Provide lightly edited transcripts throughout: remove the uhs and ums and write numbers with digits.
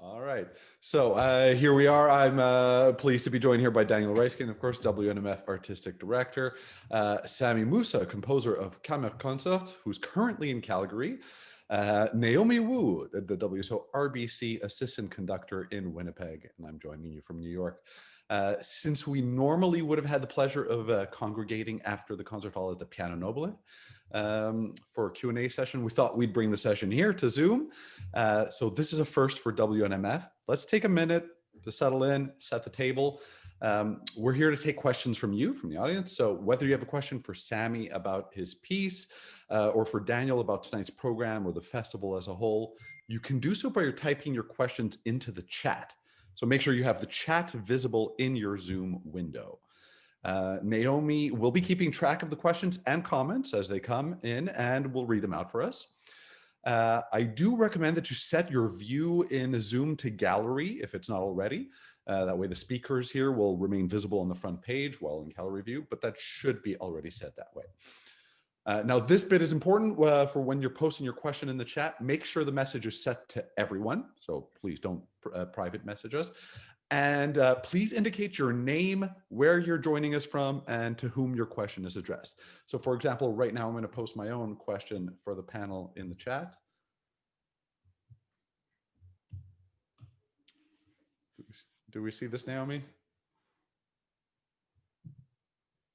All right. So here we are. I'm pleased to be joined here by Daniel Raiskin, of course, WNMF Artistic Director, Samy Moussa, composer of Kammer Concert, who's currently in Calgary, Naomi Wu, the WSO RBC Assistant Conductor in Winnipeg, and I'm joining you from New York. Since we normally would have had the pleasure of congregating after the concert hall at the Piano Nobile, for a Q&A session, we thought we'd bring the session here to Zoom. So this is a first for WNMF. Let's take a minute to settle in, set the table. We're here to take questions from you, from the audience. So whether you have a question for Samy about his piece or for Daniel about tonight's program or the festival as a whole, you can do so by typing your questions into the chat. So make sure you have the chat visible in your Zoom window. Naomi will be keeping track of the questions and comments as they come in, and will read them out for us. I do recommend that you set your view in Zoom to gallery if it's not already. That way the speakers here will remain visible on the front page while in gallery view, but that should be already set that way. Now this bit is important for when you're posting your question in the chat. Make sure the message is set to everyone, so please don't private message us. And please indicate your name, where you're joining us from, and to whom your question is addressed. So for example, right now I'm going to post my own question for the panel in the chat. Do we see this, Naomi?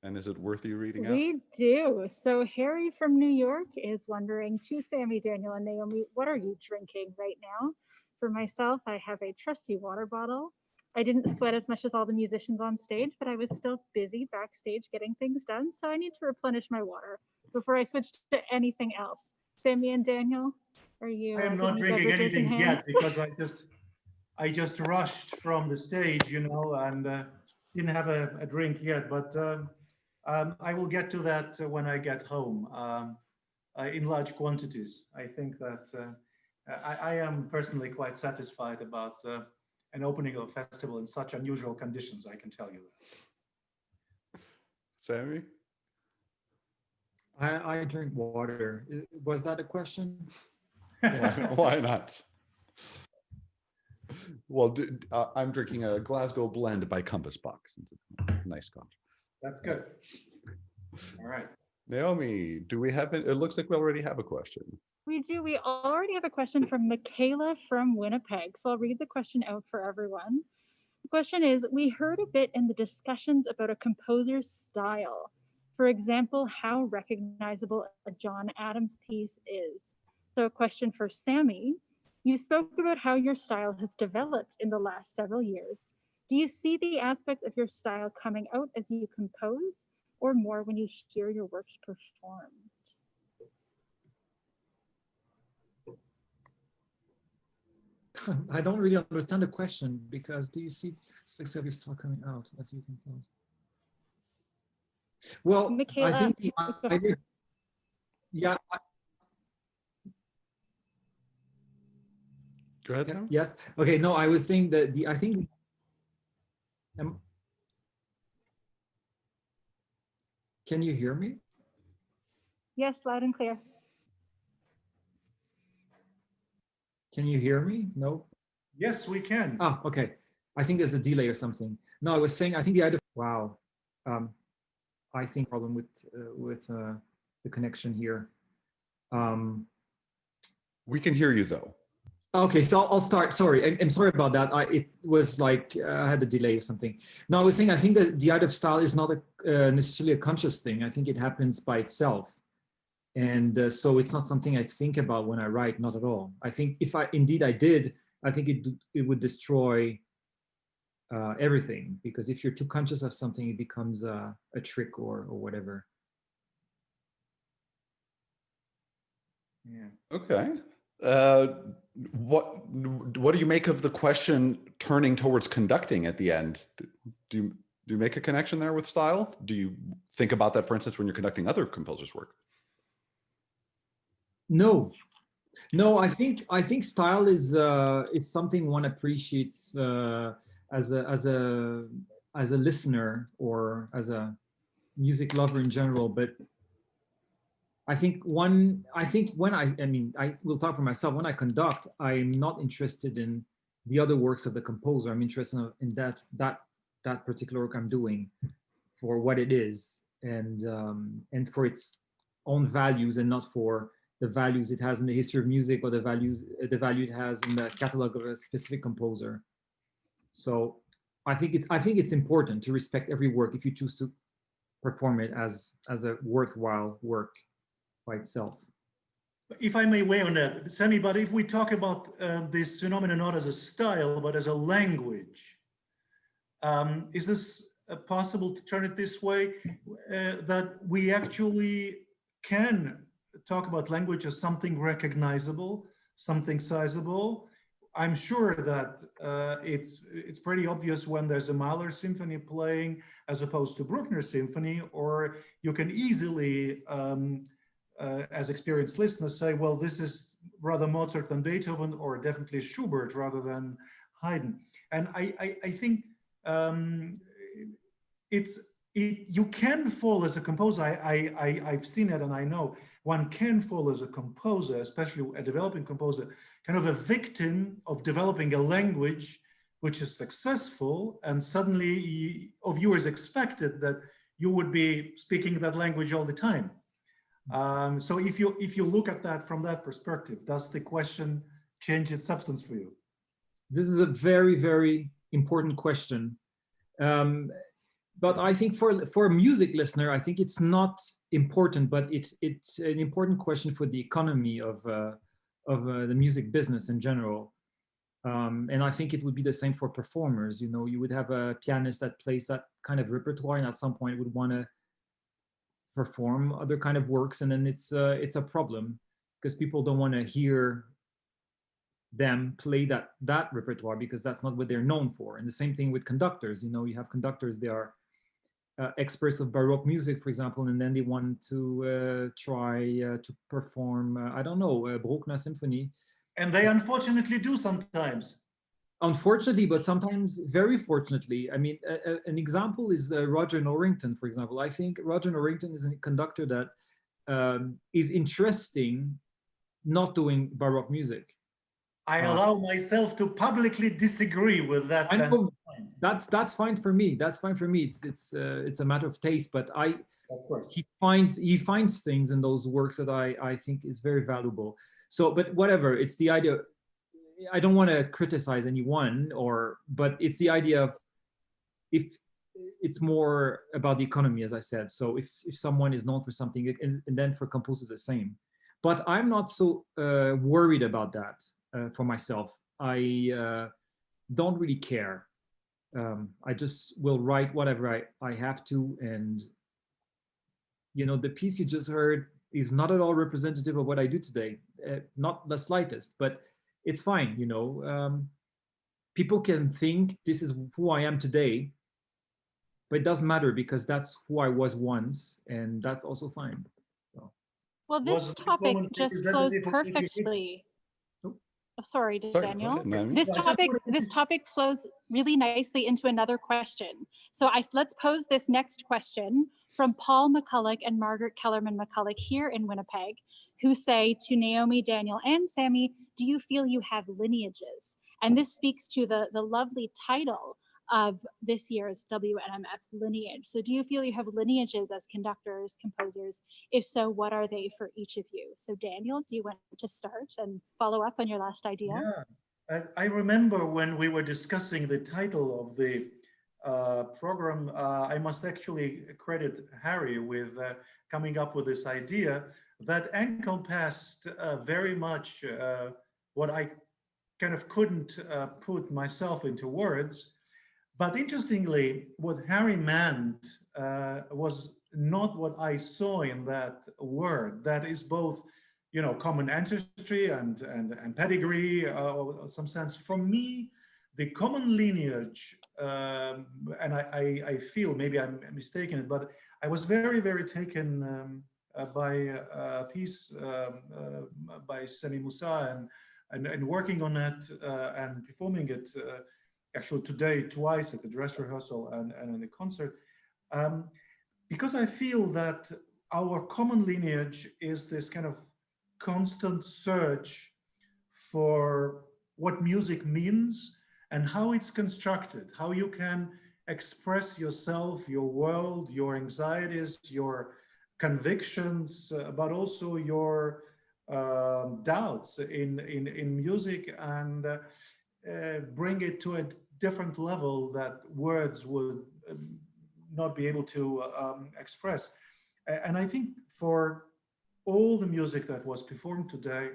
And is it worth you reading out? We do. So Harry from New York is wondering, to Samy, Daniel, and Naomi, what are you drinking right now? For myself, I have a trusty water bottle. I didn't sweat as much as all the musicians on stage, but I was still busy backstage getting things done. So I need to replenish my water before I switch to anything else. Samy and Daniel, are you? I am not drinking anything yet because I just rushed from the stage, you know, and didn't have a drink yet. But I will get to that when I get home in large quantities. I think that I am personally quite satisfied about an opening of a festival in such unusual conditions, I can tell you that. Samy? I drink water. Was that a question? Why not? Well, I'm drinking a Glasgow blend by Compass Box. Nice scotch. That's good. All right. Naomi, do we have it? It looks like we already have a question. We do. We already have a question from Michaela from Winnipeg. So I'll read the question out for everyone. The question is, we heard a bit in the discussions about a composer's style. For example, how recognizable a John Adams piece is. So a question for Samy. You spoke about how your style has developed in the last several years. Do you see the aspects of your style coming out as you compose, or more when you hear your works performed? I don't really understand the question, because do you see aspects of your style coming out as you compose? Well, Michaela, I think yeah. Go ahead, Tom. Yes. Okay. No, I was saying that I think. Can you hear me? Yes, loud and clear. Can you hear me? No? Yes, we can. Ah, okay. I think there's a delay or something. No, I was saying, I think the idea, wow. I think problem with the connection here. We can hear you though. Okay, so I'll start. Sorry, I'm sorry about that. It was like I had a delay or something. No, I was saying I think that the art of style is not necessarily a conscious thing. I think it happens by itself. And so it's not something I think about when I write, not at all. I think if I did, I think it would destroy everything, because if you're too conscious of something, it becomes a trick or whatever. Yeah. Okay. What do you make of the question turning towards conducting at the end? Do you make a connection there with style? Do you think about that, for instance, when you're conducting other composers' work? No, I think style is something one appreciates as a listener or as a music lover in general. But I think when I will talk for myself. When I conduct, I'm not interested in the other works of the composer. I'm interested in that particular work I'm doing for what it is, and for its own values, and not for the values it has in the history of music, or the value it has in the catalog of a specific composer. So I think it's important to respect every work if you choose to perform it as a worthwhile work by itself. If I may weigh on that, Samy, but if we talk about this phenomenon not as a style, but as a language, is this possible to turn it this way, that we actually can talk about language as something recognizable, something sizable? I'm sure that it's pretty obvious when there's a Mahler symphony playing as opposed to Bruckner symphony, or you can easily, as experienced listeners, say, well, this is rather Mozart than Beethoven, or definitely Schubert rather than Haydn. And I think you can fall as a composer. I've seen it, and I know one can fall as a composer, especially a developing composer, kind of a victim of developing a language which is successful, and suddenly viewers expected that you would be speaking that language all the time. So if you look at that from that perspective, does the question change its substance for you? This is a very, very important question. But I think for a music listener, I think it's not important, but it's an important question for the economy of the music business in general. And I think it would be the same for performers. You know, you would have a pianist that plays that kind of repertoire, and at some point would want to perform other kind of works, and then it's a problem because people don't want to hear them play that repertoire, because that's not what they're known for. And the same thing with conductors. You know, you have conductors, they are experts of Baroque music, for example, and then they want to try to perform, I don't know, Bruckner symphony. And they unfortunately do sometimes. Unfortunately, but sometimes very fortunately. I mean, an example is Roger Norrington, for example. I think Roger Norrington is a conductor that is interesting, not doing Baroque music. I allow myself to publicly disagree with that. I know, that's fine for me. That's fine for me. It's a matter of taste, but of course, he finds things in those works that I think is very valuable. So, but whatever, it's the idea. I don't want to criticize anyone, but it's the idea of, if it's more about the economy, as I said. So if someone is known for something, and then for composers the same. But I'm not so worried about that for myself. I don't really care. I just will write whatever I have to, and you know, the piece you just heard is not at all representative of what I do today, not the slightest. But it's fine, you know. People can think this is who I am today, but it doesn't matter, because that's who I was once, and that's also fine. So, well, this topic just flows perfectly. Oh, sorry, Daniel. This topic flows really nicely into another question. So let's pose this next question from Paul McCulloch and Margaret Kellerman McCulloch here in Winnipeg, who say to Naomi, Daniel, and Samy, do you feel you have lineages? And this speaks to the lovely title of this year's WNMF Lineage. So do you feel you have lineages as conductors, composers? If so, what are they for each of you? So Daniel, do you want to start and follow up on your last idea? Yeah, I remember when we were discussing the title of the program, I must actually credit Harry with coming up with this idea that encompassed very much what I kind of couldn't put myself into words. But interestingly, what Harry meant was not what I saw in that word. That is both, you know, common ancestry and pedigree, in some sense. For me, the common lineage, and I feel maybe I'm mistaken, but I was very, very taken by a piece by Samy Moussa and working on it and performing it actually today twice at the dress rehearsal and in the concert, because I feel that our common lineage is this kind of constant search for what music means and how it's constructed, how you can express yourself, your world, your anxieties, your convictions, but also your doubts in music, and bring it to a different level that words would not be able to express. And I think for all the music that was performed today,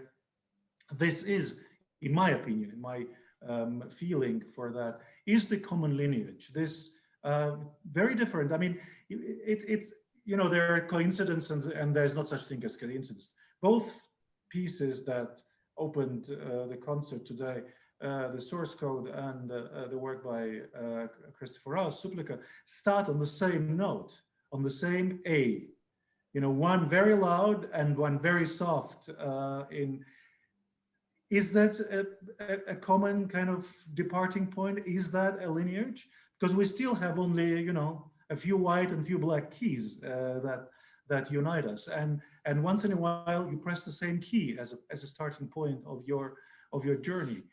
this is, in my opinion, in my feeling for that, is the common lineage. This very different. I mean, it's, you know, there are coincidences, and there's not such thing as coincidence. Both pieces that opened the concert today, the source code and the work by Christopher Rouse, Suplika, start on the same note, on the same A. You know, one very loud and one very soft. Is that a common kind of departing point? Is that a lineage? Because we still have only, you know, a few white and few black keys that unite us, and once in a while you press the same key as a starting point of your journey.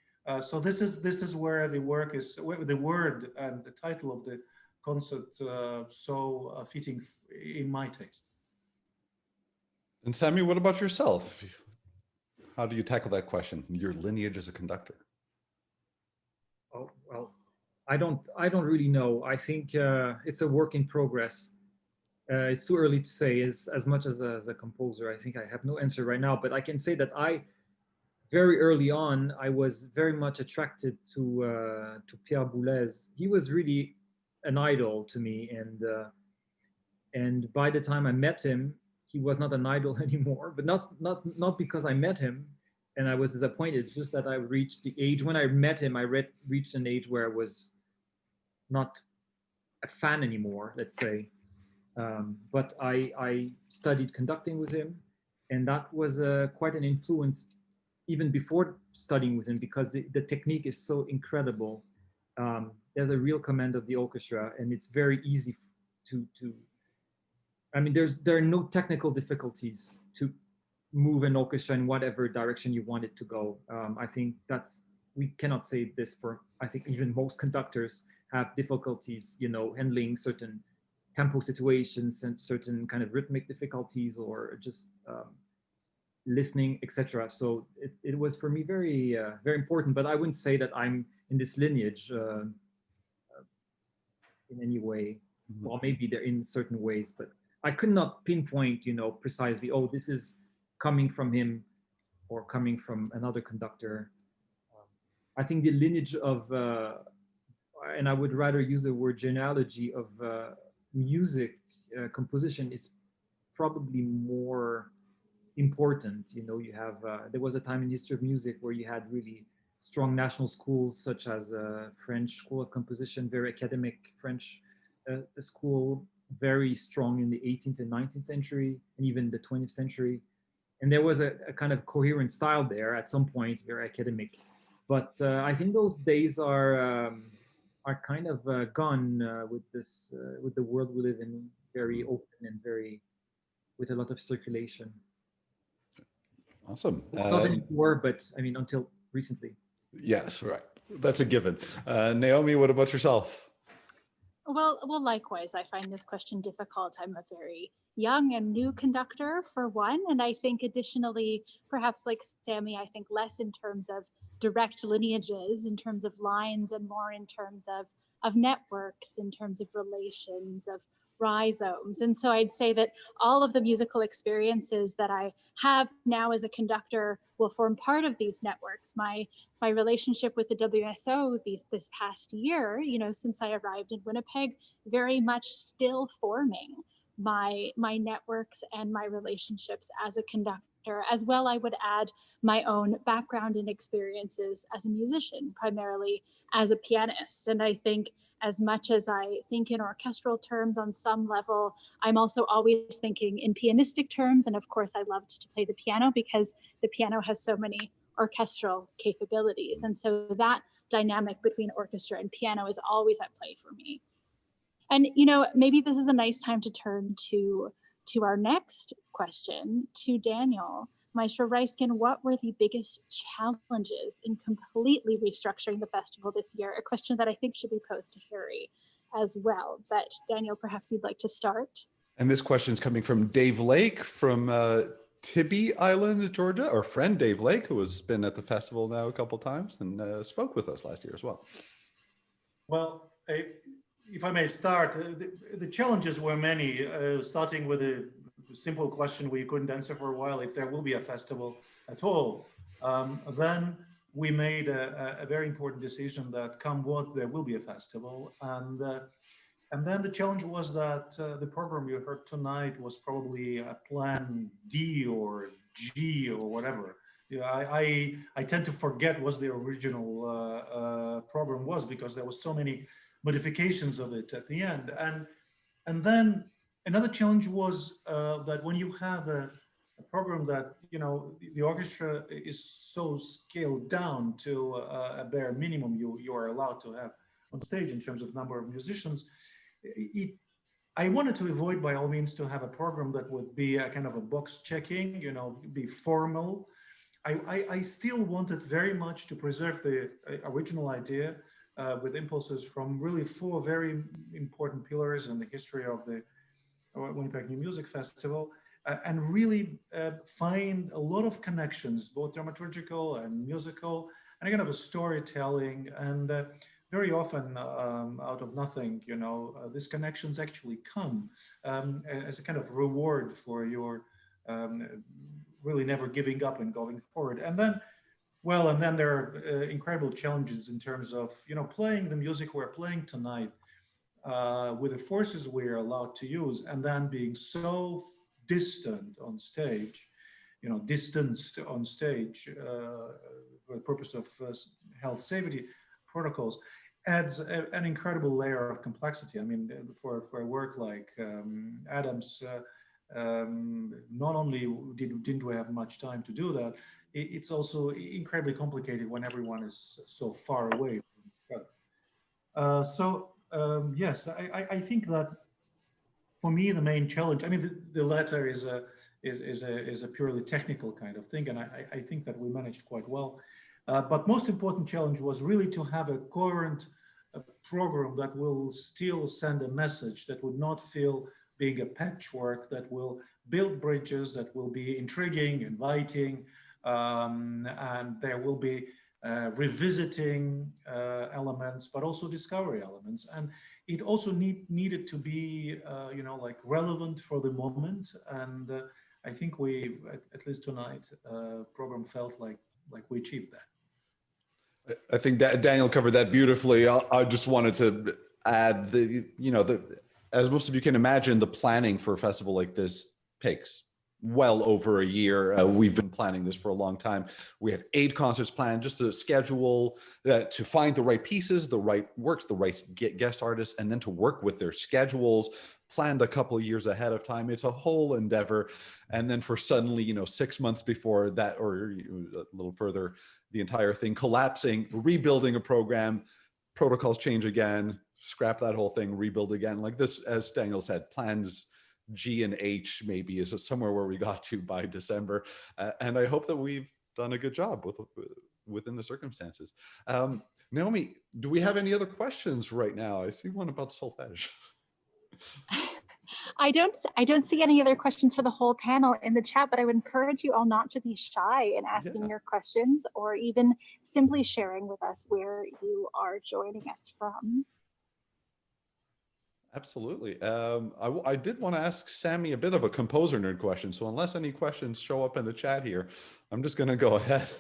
So this is where the work is, where the word and the title of the concert so fitting in my taste. And Samy, what about yourself? How do you tackle that question? Your lineage as a conductor? Oh, well, I don't really know. I think it's a work in progress. It's too early to say. As much as a composer, I think I have no answer right now. But I can say that very early on, I was very much attracted to Pierre Boulez. He was really an idol to me, and by the time I met him, he was not an idol anymore. But not because I met him and I was disappointed. Just that I reached the age when I met him. I reached an age where I was not a fan anymore, let's say. But I studied conducting with him, and that was quite an influence even before studying with him, because the technique is so incredible. There's a real command of the orchestra, and it's very easy to I mean, there are no technical difficulties to move an orchestra in whatever direction you want it to go. I think we cannot say this for, I think even most conductors have difficulties, you know, handling certain tempo situations and certain kind of rhythmic difficulties, or just listening, etc. So it was for me very very important. But I wouldn't say that I'm in this lineage in any way. Well, maybe they're in certain ways, but I could not pinpoint, you know, precisely, oh, this is coming from him or coming from another conductor. I think the lineage of, and I would rather use the word genealogy of music composition is probably more important. You know, you have, there was a time in history of music where you had really strong national schools, such as French School of Composition, very academic French school, very strong in the 18th and 19th century, and even the 20th century. And there was a kind of coherent style there at some point, very academic. But I think those days are kind of gone with this, with the world we live in, very open and very, with a lot of circulation. Awesome. Not anymore, but I mean, until recently. Yes, right. That's a given. Naomi, what about yourself? Well, likewise, I find this question difficult. I'm a very young and new conductor, for one, and I think additionally, perhaps like Samy, I think less in terms of direct lineages, in terms of lines, and more in terms of networks, in terms of relations, of rhizomes. And so I'd say that all of the musical experiences that I have now as a conductor will form part of these networks. My relationship with the WSO this past year, you know, since I arrived in Winnipeg, very much still forming my networks and my relationships as a conductor. As well, I would add my own background and experiences as a musician, primarily as a pianist. And I think as much as I think in orchestral terms on some level, I'm also always thinking in pianistic terms. And of course, I loved to play the piano because the piano has so many orchestral capabilities. And so that dynamic between orchestra and piano is always at play for me. And, you know, maybe this is a nice time to turn to our next question, to Daniel. Maestro Raiskin, what were the biggest challenges in completely restructuring the festival this year? A question that I think should be posed to Harry as well. But Daniel, perhaps you'd like to start. And this question is coming from Dave Lake from Tibby Island, Georgia, our friend Dave Lake, who has been at the festival now a couple times and spoke with us last year as well. Well, if I may start, the challenges were many, starting with a simple question we couldn't answer for a while, if there will be a festival at all. Then we made a very important decision that come what, there will be a festival. And then the challenge was that the program you heard tonight was probably a plan D or G or whatever. Yeah, I tend to forget what the original program was, because there was so many modifications of it at the end. And then another challenge was that when you have a program that, you know, the orchestra is so scaled down to a bare minimum you are allowed to have on stage in terms of number of musicians, I wanted to avoid by all means to have a program that would be a kind of a box checking, you know, be formal. I still wanted very much to preserve the original idea with impulses from really 4 very important pillars in the history of the Winnipeg New Music Festival, and really find a lot of connections, both dramaturgical and musical, and a kind of a storytelling, and very often out of nothing, you know, these connections actually come as a kind of reward for your really never giving up and going forward. And then, well, and then there are incredible challenges in terms of, you know, playing the music we're playing tonight with the forces we're allowed to use, and then being so distant on stage, you know, distanced on stage for the purpose of health safety protocols, adds an incredible layer of complexity. I mean, for a work like Adam's, not only didn't we have much time to do that, it's also incredibly complicated when everyone is so far away from each other. Yes, I think that for me the main challenge, I mean, the latter is a purely technical kind of thing, and I think that we managed quite well. But most important challenge was really to have a coherent program that will still send a message, that would not feel being a patchwork, that will build bridges, that will be intriguing, inviting, and there will be revisiting elements, but also discovery elements. And it also needed to be, you know, like relevant for the moment. And I think we, at least tonight, program felt like we achieved that. I think that Daniel covered that beautifully. I just wanted to add as most of you can imagine, the planning for a festival like this takes well over a year. We've been planning this for a long time. We had 8 concerts planned, just to schedule, to find the right pieces, the right works, the right guest artists, and then to work with their schedules, planned a couple of years ahead of time. It's a whole endeavor. And then for suddenly, 6 months before that, or a little further, the entire thing collapsing, rebuilding a program, protocols change again, scrap that whole thing, rebuild again. Like this, as Daniel said, plans G and H maybe is somewhere where we got to by December. And I hope that we've done a good job within the circumstances. Naomi, do we have any other questions right now? I see one about solfege. I don't see any other questions for the whole panel in the chat, but I would encourage you all not to be shy in asking your questions, or even simply sharing with us where you are joining us from. Absolutely. I did want to ask Samy a bit of a composer nerd question. So unless any questions show up in the chat here, I'm just going to go ahead.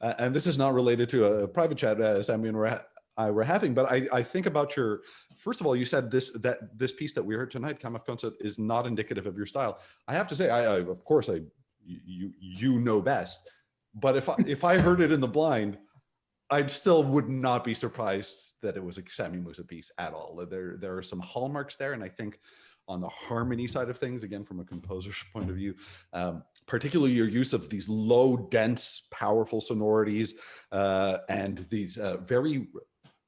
And this is not related to a private chat Samy and I were having, but I think about first of all, you said that this piece that we heard tonight, Kammer Concert, is not indicative of your style. I have to say, of course, you know best, but if I heard it in the blind, I still would not be surprised that it was a Samy Moussa piece at all. There are some hallmarks there, and I think on the harmony side of things, again, from a composer's point of view, particularly your use of these low, dense, powerful sonorities and these very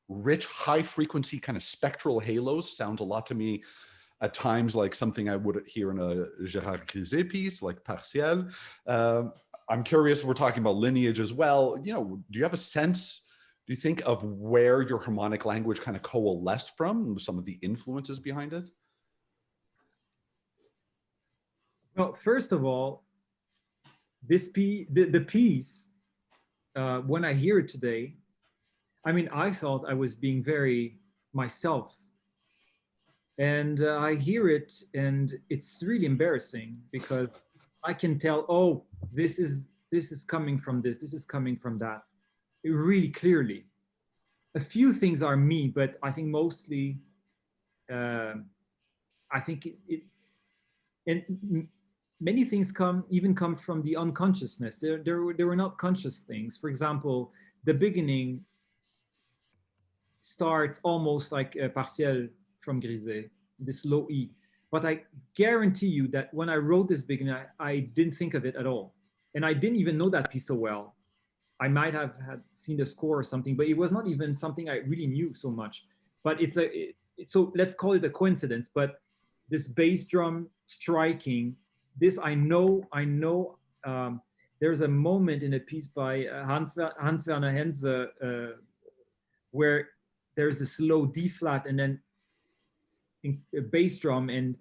rich, high frequency kind of spectral halos sounds a lot to me at times like something I would hear in a Gérard Griset piece, like Partiel. I'm curious, we're talking about lineage as well. You know, do you have a sense, do you think, of where your harmonic language kind of coalesced from, some of the influences behind it? Well, first of all, this piece, the piece, when I hear it today, I mean, I felt I was being very myself. And I hear it, and it's really embarrassing because I can tell, oh, this is coming from this is coming from that, really clearly. A few things are me, but I think mostly, I think and many things come from the unconsciousness. There were not conscious things. For example, the beginning starts almost like a Partiel from Griset, this low E. But I guarantee you that when I wrote this beginning, I didn't think of it at all. And I didn't even know that piece so well. I might have had seen the score or something, but it was not even something I really knew so much. But so let's call it a coincidence. But this bass drum striking, this I know. There's a moment in a piece by Hans Werner Henze where there's this low D flat and then a bass drum, and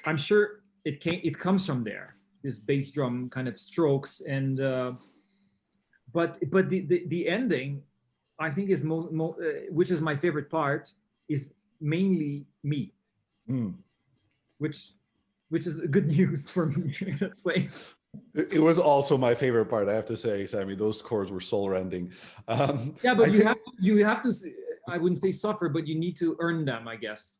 I'm sure it comes from there. This bass drum kind of strokes, and but the ending, I think, is which is my favorite part, is mainly me, which is good news for me. Let's say. It was also my favorite part, I have to say, Sammy. Those chords were soul-rending. Yeah, but you have to. I wouldn't say suffer, but you need to earn them, I guess.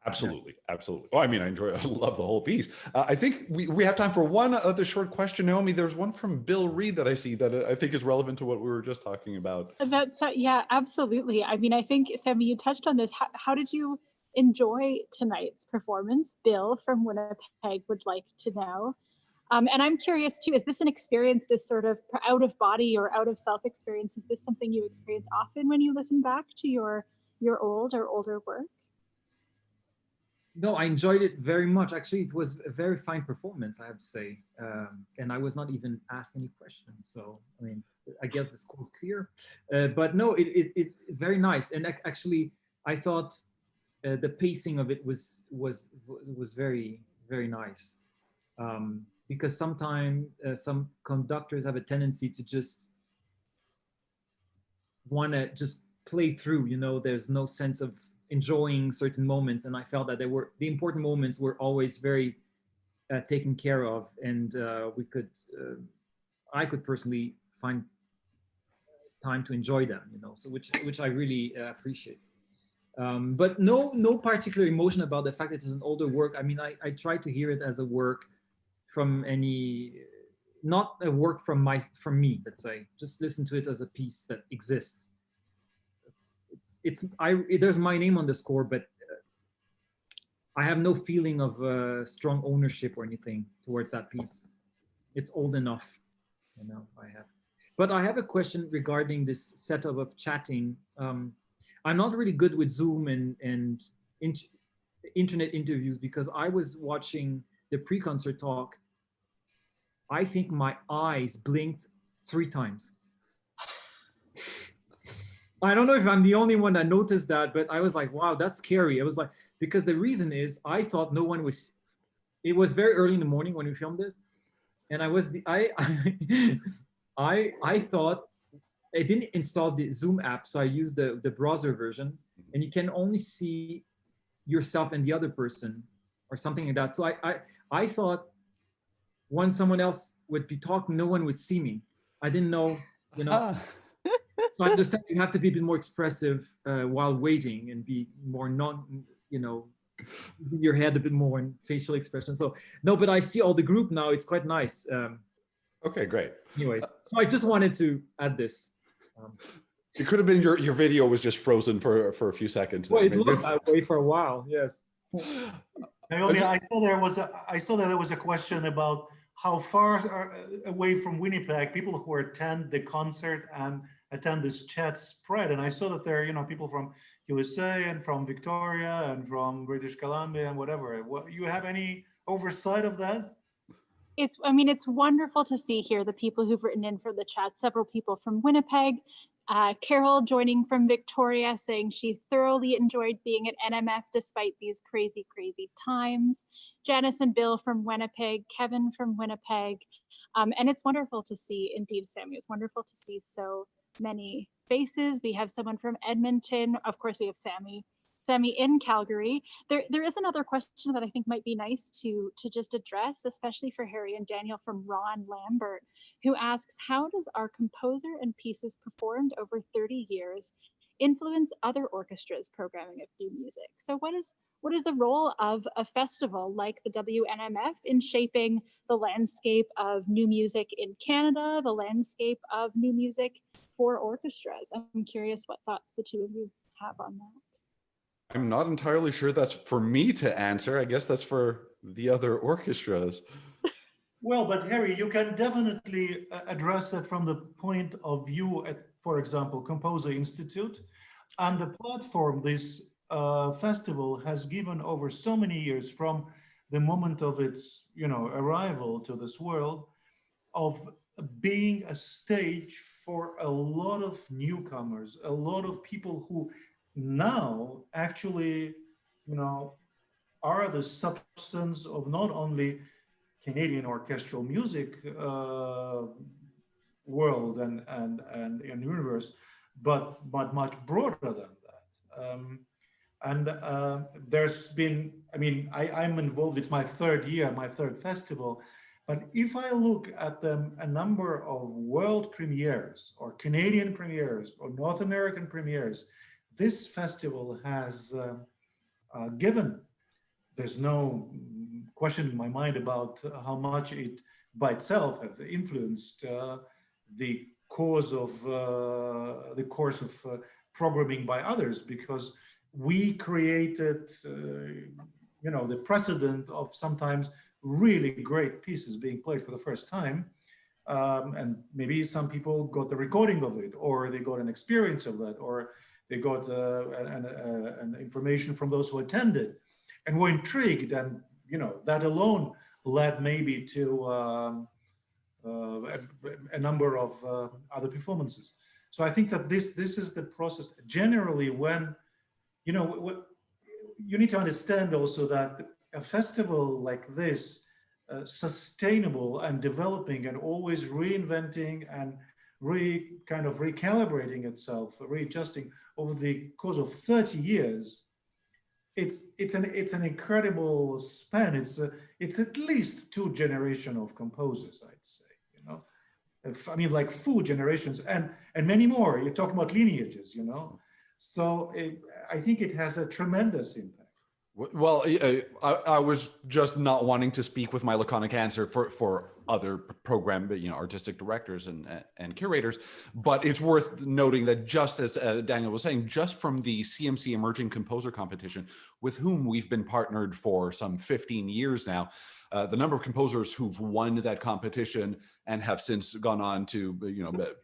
Absolutely, absolutely. Oh, I mean, I love the whole piece. I think we have time for one other short question, Naomi. There's one from Bill Reed that I see that I think is relevant to what we were just talking about. That's yeah, absolutely. I mean, I think, Sammy, you touched on this. How did you enjoy tonight's performance? Bill from Winnipeg would like to know. And I'm curious too, is this an experience, this sort of out of body or out of self experience? Is this something you experience often when you listen back to your older work? No, I enjoyed it very much. Actually, it was a very fine performance, I have to say. And I was not even asked any questions. So, I mean, I guess the score is clear. But no, it very nice. And actually, I thought the pacing of it was very, very nice. Because sometimes some conductors have a tendency to just want to just play through, you know, there's no sense of enjoying certain moments. And I felt that the important moments were always very taken care of. And I could personally find time to enjoy them, you know, so which I really appreciate. But no particular emotion about the fact that it's an older work. I mean, I try to hear it as a work from not a work from me, let's say. Just listen to it as a piece that exists. There's my name on the score, but I have no feeling of strong ownership or anything towards that piece. It's old enough, you know. But I have a question regarding this setup of chatting. I'm not really good with Zoom and internet interviews, because I was watching the pre-concert talk. I think my eyes blinked 3 times. I don't know if I'm the only one that noticed that, but I was like, wow, that's scary. I was like, because the reason is I thought no one was, it was very early in the morning when we filmed this. And I thought, I didn't install the Zoom app, so I used the browser version, and you can only see yourself and the other person or something like that. So I thought when someone else would be talking, no one would see me. I didn't know, you know. So I understand you have to be a bit more expressive while waiting and be more your head a bit more in facial expression. So no, but I see all the group now. It's quite nice. Okay, great. Anyway, so I just wanted to add this. It could have been your video was just frozen for a few seconds. Well, it looked that way for a while. Yes. Naomi, I saw there was a question about how far away from Winnipeg people who attend the concert and attend this chat spread, and I saw that there are, people from USA and from Victoria and from British Columbia and whatever. What, you have any oversight of that? It's wonderful to see here the people who've written in for the chat. Several people from Winnipeg. Carol joining from Victoria saying she thoroughly enjoyed being at NMF despite these crazy, crazy times. Janice and Bill from Winnipeg, Kevin from Winnipeg. And it's wonderful to see, indeed, Sammy, it's wonderful to see so many faces. We have someone from Edmonton. Of course, we have Sammy in Calgary. There is another question that I think might be nice to just address, especially for Harry and Daniel, from Ron Lambert, who asks, how does our composer and pieces performed over 30 years influence other orchestras' programming of new music? So what is the role of a festival like the WNMF in shaping the landscape of new music in Canada, the landscape of new music for orchestras? I'm curious what thoughts the two of you have on that. I'm not entirely sure that's for me to answer. I guess that's for the other orchestras. Well, but Harry, you can definitely address that from the point of view at, for example, Composer Institute, and the platform this festival has given over so many years, from the moment of its, arrival to this world, of being a stage for a lot of newcomers, a lot of people who now actually, are the substance of not only Canadian orchestral music world and universe, but much broader than that. There's been, I'm involved, it's my third year, my third festival, but if I look at a number of world premieres or Canadian premieres or North American premieres, this festival has given. There's no question in my mind about how much it by itself have influenced the course of programming by others, because we created the precedent of sometimes really great pieces being played for the first time, and maybe some people got the recording of it, or they got an experience of that, or they got an information from those who attended and were intrigued, and that alone led maybe to a number of other performances. So I think that this is the process. Generally, when you need to understand also that a festival like this, sustainable and developing and always reinventing and recalibrating itself, readjusting over the course of 30 years, it's an incredible span. It's at least 2 generations of composers, I'd say. Like 4 generations and many more. You're talking about lineages, So I think it has a tremendous impact. Well, I was just not wanting to speak with my laconic answer for other program, artistic directors and curators, but it's worth noting that, just as Daniel was saying, just from the CMC Emerging Composer Competition, with whom we've been partnered for some 15 years now, the number of composers who've won that competition and have since gone on to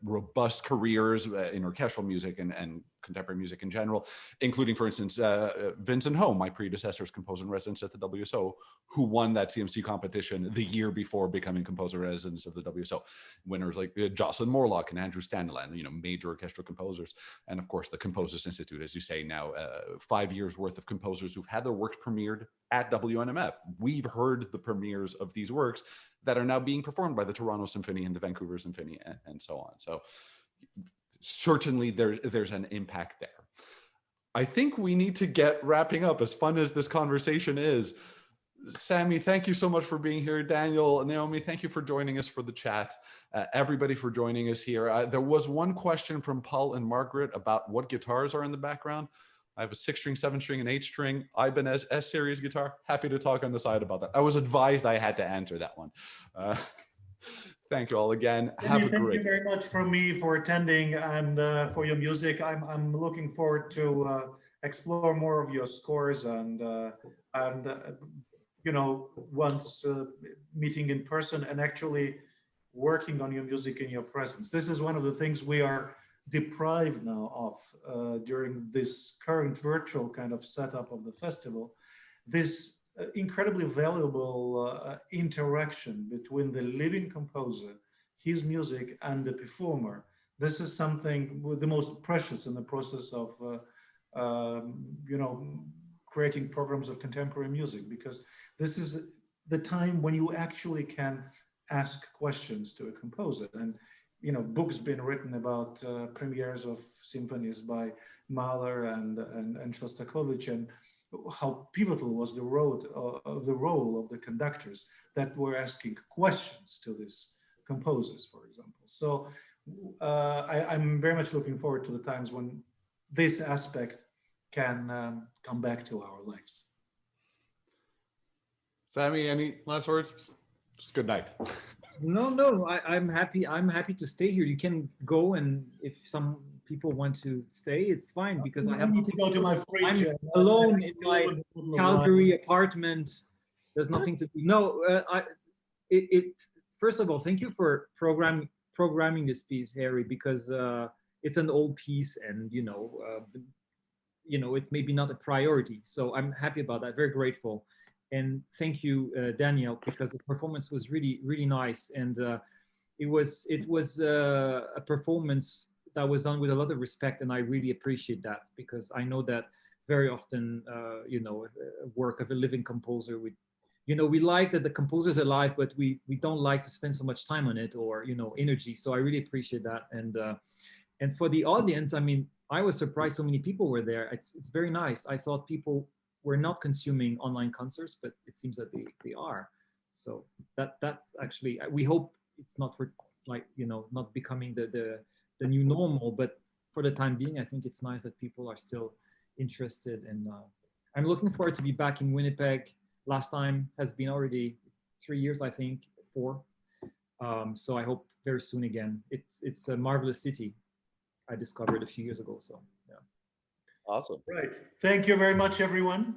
robust careers in orchestral music and contemporary music in general, including, for instance, Vincent Ho, my predecessor's composer in residence at the WSO, who won that CMC competition the year before becoming composer in residence of the WSO. Winners like Jocelyn Morlock and Andrew Standeland, major orchestral composers. And of course, the Composers Institute, as you say now, 5 years worth of composers who've had their works premiered at WNMF. We've heard the premieres of these works that are now being performed by the Toronto Symphony and the Vancouver Symphony and so on. So certainly there's an impact there. I think we need to get wrapping up, as fun as this conversation is. Samy, thank you so much for being here. Daniel, Naomi, thank you for joining us for the chat. Everybody for joining us here. There was one question from Paul and Margaret about what guitars are in the background. I have a 6-string, 7-string, and 8-string Ibanez S-Series guitar. Happy to talk on the side about that. I was advised I had to answer that one. Thank you all again. Thank you very much from me for attending and for your music. I'm looking forward to explore more of your scores and once meeting in person and actually working on your music in your presence. This is one of the things we are deprived now of during this current virtual kind of setup of the festival, this incredibly valuable interaction between the living composer, his music, and the performer. This is something the most precious in the process of you know, creating programs of contemporary music, because this is the time when you actually can ask questions to a composer. And you know, books been written about premieres of symphonies by Mahler and Shostakovich, and how pivotal was the role of the conductors that were asking questions to these composers, for example. So I'm very much looking forward to the times when this aspect can come back to our lives. Samy, any last words? Just good night. No, I'm happy. I'm happy to stay here. You can go, and if some people want to stay, it's fine, because I have need to go to my fridge. I'm alone in my Calgary apartment. There's nothing to do. No, first of all, thank you for programming this piece, Harry, because it's an old piece, and you know, it may be not a priority. So I'm happy about that. Very grateful. And thank you, Daniel, because the performance was really, really nice. And it was a performance that was done with a lot of respect. And I really appreciate that, because I know that very often, you know, work of a living composer, you know, we like that the composer's alive, but we don't like to spend so much time on it, or, you know, energy. So I really appreciate that. And for the audience, I mean, I was surprised so many people were there. It's very nice. I thought people were not consuming online concerts, but it seems that they are. So that's actually, we hope it's not for, like, you know, not becoming the new normal, but for the time being, I think it's nice that people are still interested. And I'm looking forward to be back in Winnipeg. Last time has been already 3 years, I think, 4. So I hope very soon again. It's a marvelous city. I discovered a few years ago. So yeah. Awesome. Right. Thank you very much, everyone.